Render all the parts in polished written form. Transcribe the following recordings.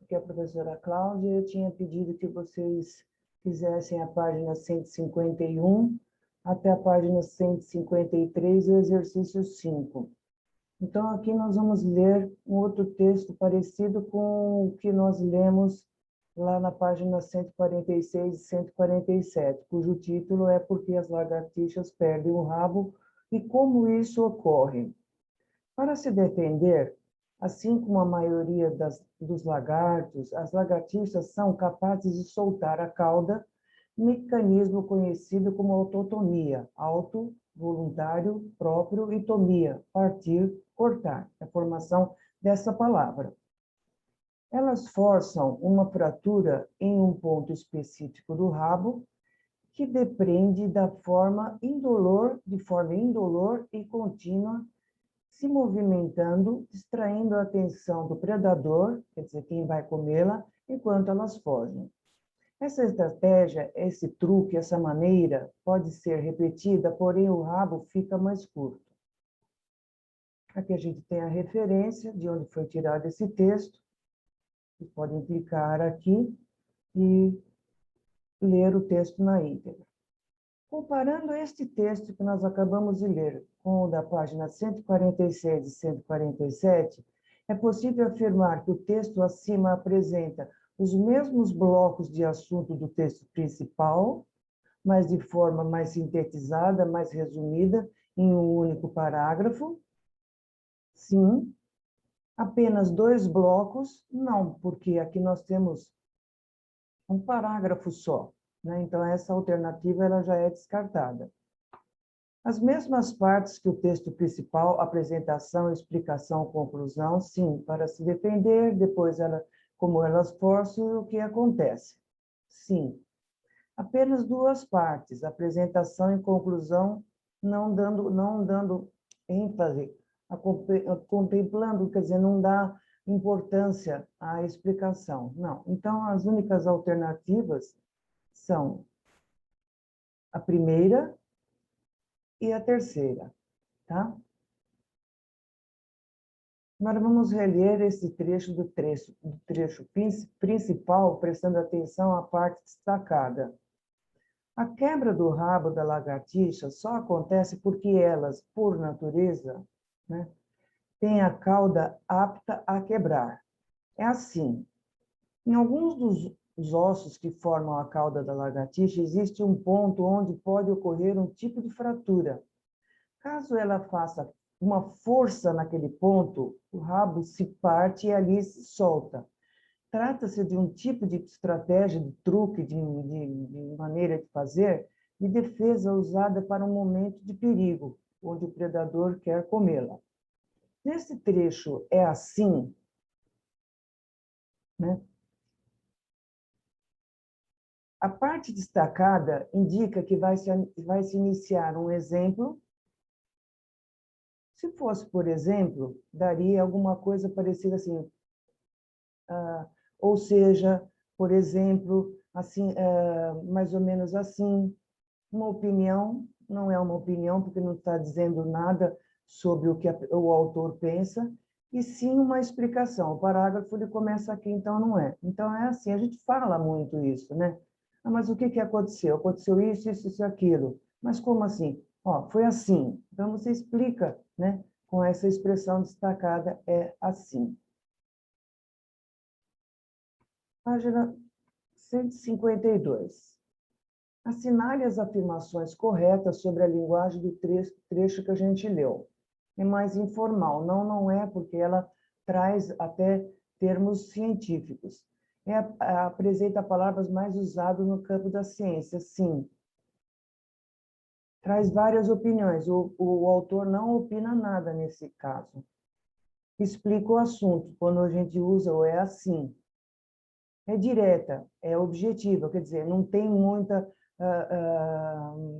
Aqui é a professora Cláudia. Eu tinha pedido que vocês fizessem a página 151 até a página 153, o exercício 5. Então, aqui nós vamos ler um outro texto parecido com o que nós lemos lá na página 146 e 147, cujo título é Por que as lagartixas perdem o rabo e como isso ocorre. Para se defender, assim como a maioria dos lagartos, as lagartixas são capazes de soltar a cauda, mecanismo conhecido como autotomia, auto, voluntário, próprio e tomia, partir, cortar, a formação dessa palavra. Elas forçam uma fratura em um ponto específico do rabo, que depende de forma indolor e contínua, se movimentando, distraindo a atenção do predador, quer dizer, quem vai comê-la, enquanto elas fogem. Essa estratégia, esse truque, essa maneira pode ser repetida, porém o rabo fica mais curto. Aqui a gente tem a referência de onde foi tirado esse texto. Vocês podem clicar aqui e ler o texto na íntegra. Comparando este texto que nós acabamos de ler com o da página 146 e 147, é possível afirmar que o texto acima apresenta os mesmos blocos de assunto do texto principal, mas de forma mais sintetizada, mais resumida, em um único parágrafo? Sim. Apenas 2 blocos? Não, porque aqui nós temos um parágrafo só, né? Então, essa alternativa ela já é descartada. As mesmas partes que o texto principal, apresentação, explicação, conclusão, sim, para se defender, depois como elas forçam, o que acontece? Sim. Apenas 2 partes, apresentação e conclusão, não dando ênfase, contemplando, quer dizer, não dá importância à explicação. Não. Então, as únicas alternativas são a primeira e a terceira, tá? Agora vamos reler esse trecho do trecho principal, prestando atenção à parte destacada. A quebra do rabo da lagartixa só acontece porque elas, por natureza, né, têm a cauda apta a quebrar. É assim, em alguns dos ossos que formam a cauda da lagartixa, existe um ponto onde pode ocorrer um tipo de fratura. Caso ela faça uma força naquele ponto, o rabo se parte e ali se solta. Trata-se de um tipo de estratégia, de truque, de maneira de fazer, de defesa usada para um momento de perigo, onde o predador quer comê-la. Nesse trecho é assim, né? A parte destacada indica que vai se iniciar um exemplo. Se fosse, por exemplo, daria alguma coisa parecida assim, ou seja, por exemplo, assim, mais ou menos assim, uma opinião, não é uma opinião, porque não está dizendo nada sobre o que o autor pensa, e sim uma explicação. O parágrafo ele começa aqui, então não é. Então é assim, a gente fala muito isso, né? Ah, mas o que aconteceu? Aconteceu isso, isso, isso, aquilo. Mas como assim? Ó, foi assim. Então você explica, né? Com essa expressão destacada, é assim. Página 152. Assinale as afirmações corretas sobre a linguagem do trecho que a gente leu. É mais informal. Não, não é, porque ela traz até termos científicos. Apresenta palavras mais usadas no campo da ciência, sim. Traz várias opiniões. O autor não opina nada nesse caso. Explica o assunto, quando a gente usa o é assim. É direta, é objetiva, quer dizer, não tem muita,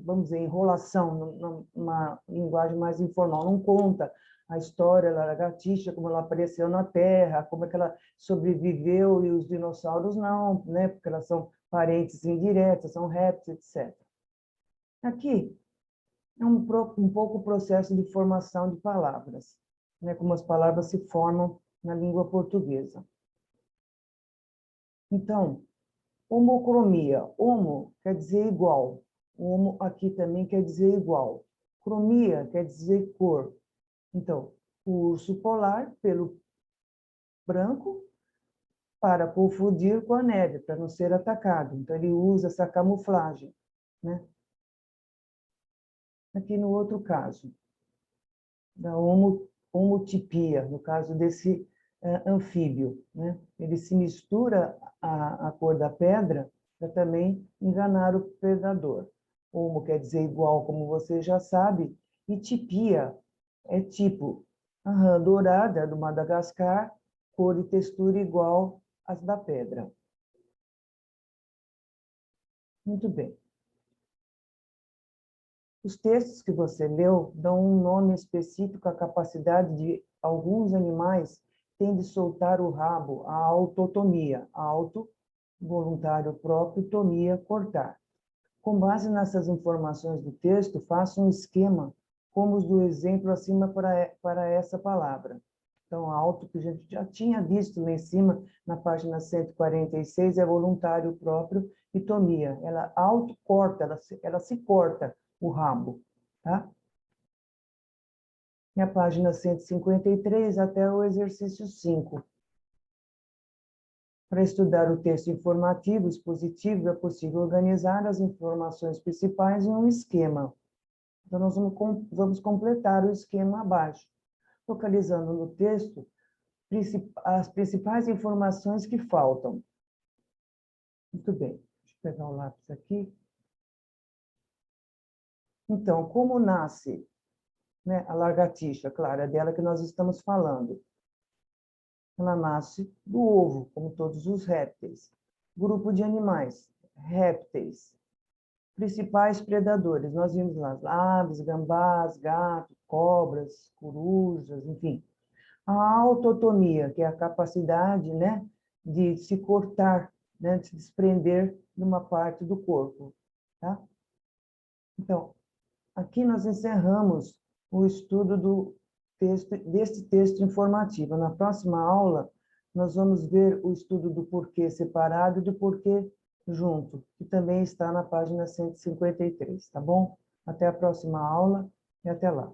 vamos dizer, enrolação, numa linguagem mais informal, não conta a história da lagartixa, como ela apareceu na Terra, como é que ela sobreviveu e os dinossauros não, né, porque elas são parentes indiretas, são répteis, etc. Aqui é um pouco o processo de formação de palavras, né, como as palavras se formam na língua portuguesa. Então, homocromia. Homo quer dizer igual. Homo aqui também quer dizer igual. Cromia quer dizer cor. Então, o urso polar, pelo branco, para confundir com a neve, para não ser atacado. Então, ele usa essa camuflagem, né? Aqui no outro caso, da homotipia, no caso desse anfíbio, né? Ele se mistura a cor da pedra para também enganar o predador. Homo quer dizer igual, como você já sabe, e tipia é tipo. Dourada, do Madagascar, cor e textura igual às da pedra. Muito bem. Os textos que você leu dão um nome específico à capacidade de alguns animais têm de soltar o rabo, a autotomia. Auto, voluntário próprio, tomia, cortar. Com base nessas informações do texto, faça um esquema como os do exemplo acima para essa palavra. Então, auto, que a gente já tinha visto lá em cima, na página 146, é voluntário próprio, e tomia. Ela autocorta, ela se corta o rabo, tá? E a página 153 até o exercício 5. Para estudar o texto informativo expositivo, é possível organizar as informações principais em um esquema. Então, nós vamos completar o esquema abaixo, localizando no texto as principais informações que faltam. Muito bem, deixa eu pegar o lápis aqui. Então, como nasce, né, a lagartixa? Claro, é dela que nós estamos falando. Ela nasce do ovo, como todos os répteis. Grupo de animais, répteis. Principais predadores, nós vimos lá aves, gambás, gatos, cobras, corujas, enfim. A autotomia, que é a capacidade, né, de se cortar, né, de se desprender de uma parte do corpo. Tá? Então, aqui nós encerramos o estudo deste texto informativo. Na próxima aula, nós vamos ver o estudo do porquê separado e do porquê junto, que também está na página 153, tá bom? Até a próxima aula e até lá.